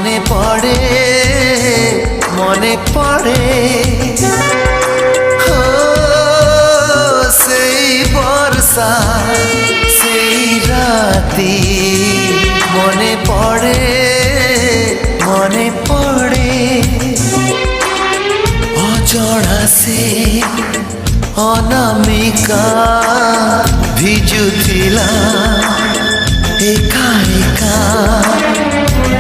মনে পড়ে মনে পড়ে ও সেই বর্ষা সেই রাতি মনে পড়ে মনে পড়ে অজড়া সে অনামিকা ভিজুଥିଲା একা একা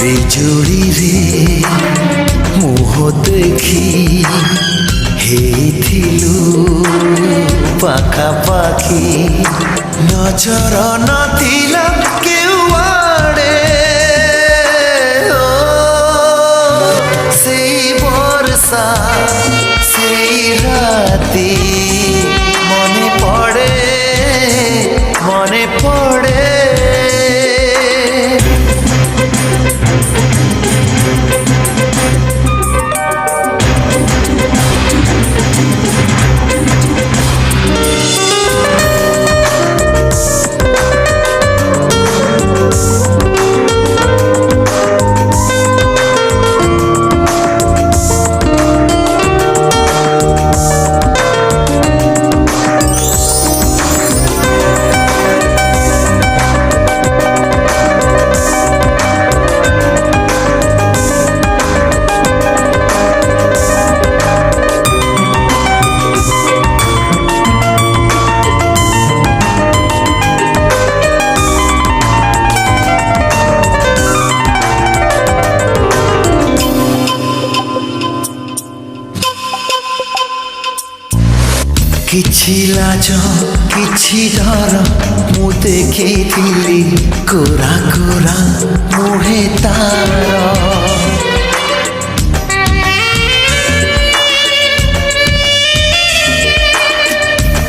বিজুড়িরে মুহ দেখি ହେଇଥିଲୁ ପାଖାପାଖି ନଜର ନଥିଲା କେଉଆଡ଼େ ସେଇ ବର୍ଷା ସେଇ ରାତି ମନେ ପଡ଼େ ମନେ ପଡ଼େ କିଛି ଲାଜ କିଛି ଡର ମୁଁ ଦେଖିଥିଲି କୋରା କୋରା ମୁହେ ତାର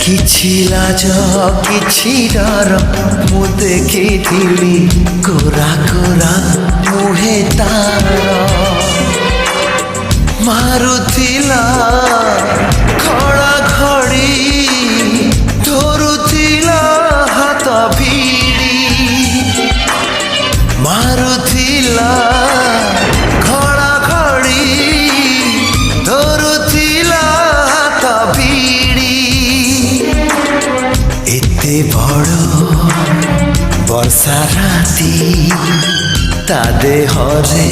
କିଛି ଲାଜ କିଛି ଡର ମୁଁ ଦେଖିଥିଲି କୋରା କୋରା ମୁହେ ତାର ମାରୁଥିଲା ଖଡ଼ା ଖଡ଼ି ଧରୁଥିଲା ହାତ ଭିଡ଼ି ମାରୁଥିଲା ଖଡ଼ା ଖଡ଼ି ଧରୁଥିଲା ହାତ ଭିଡ଼ି ଏତେ ବଡ଼ ବର୍ଷା ରାତି ତା ଦେହରେ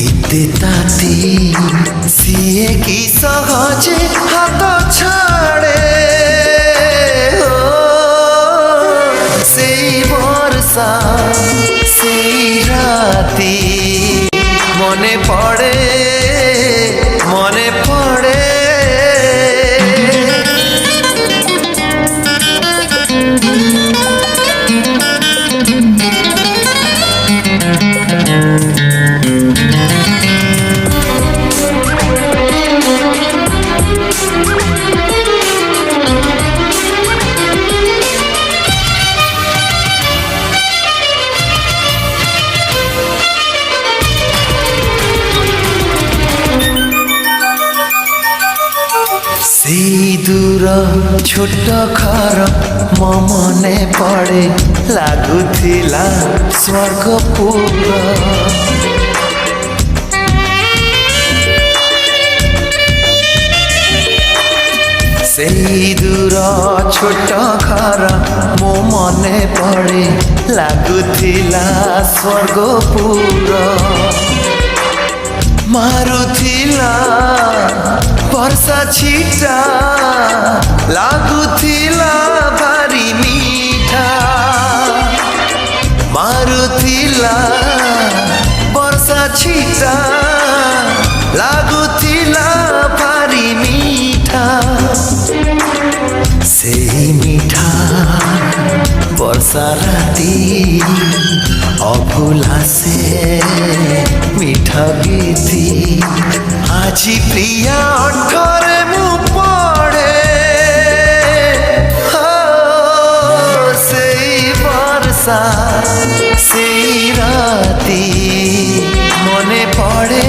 ଏତେ ତାତି ସିଏ କି ସହଜେ ହାତ ଛାଡ଼େ ସେଇ ବର୍ଷା ସେଇ ରାତି ମନେ ପଡ଼େ ମନେ ପଡ଼େ ସେଇ ଦୂର ଛୋଟ ଘର ମୋ ମନେ ପଡ଼େ ଲାଗୁଥିଲା ସ୍ୱର୍ଗପୁର ସେଇ ଦୂର ଛୋଟ ଘର ମୋ ମନେ ପଡ଼େ ଲାଗୁଥିଲା ସ୍ୱର୍ଗପୁର ମାରୁଥିଲା ବର୍ଷା ଛିଟା ଲାଗୁଥିଲା ଭାରି ମିଠା ମାରୁଥିଲା ବର୍ଷା ଛିଟା ଲାଗୁଥିଲା ଭାରି ମିଠା ସେଇ ମିଠା ବର୍ଷା ରାତି অভুলা সে মিঠা গীতি আজি প্রিয়া অঠরে মু পড়ে সেই বর্ষা সেই রাতি মনে পড়ে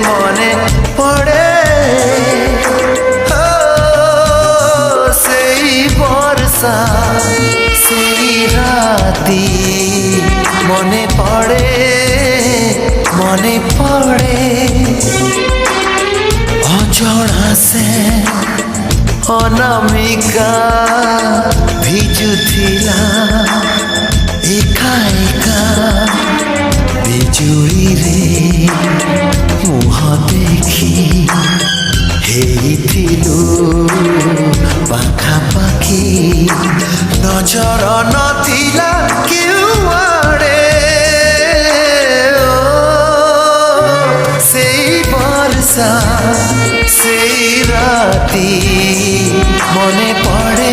মনে পড়ে সেই বর্ষা সেই রাতি মনে পড়ে মনে পড়ে অজଣା ସେ অনামিকা ভিজুଥିଲା একা একা বিজুଳିରେ ମୁହଁ ଦେଖି ହେଇଥିଲୁ ପାଖାପାଖି ନଜର ନଥିଲା କେଉଁଆଡ଼େ ସେଇ ବର୍ଷା ସେଇ ରାତି মনে পড়ে